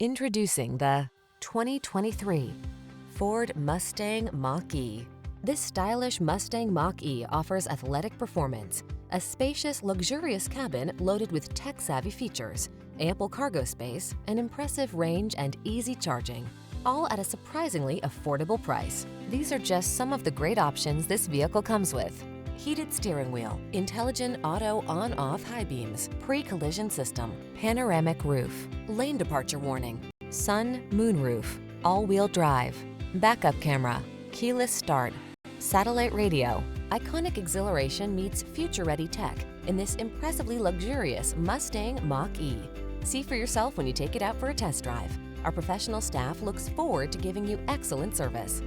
Introducing the 2023 Ford Mustang Mach-E. This stylish Mustang Mach-E offers athletic performance, a spacious, luxurious cabin loaded with tech-savvy features, ample cargo space, an impressive range, and easy charging, all at a surprisingly affordable price. These are just some of the great options this vehicle comes with: heated steering wheel, intelligent auto on-off high beams, pre-collision system, panoramic roof, lane departure warning, sun, moon roof, all-wheel drive, backup camera, keyless start, satellite radio. Iconic exhilaration meets future-ready tech in this impressively luxurious Mustang Mach-E. See for yourself when you take it out for a test drive. Our professional staff looks forward to giving you excellent service.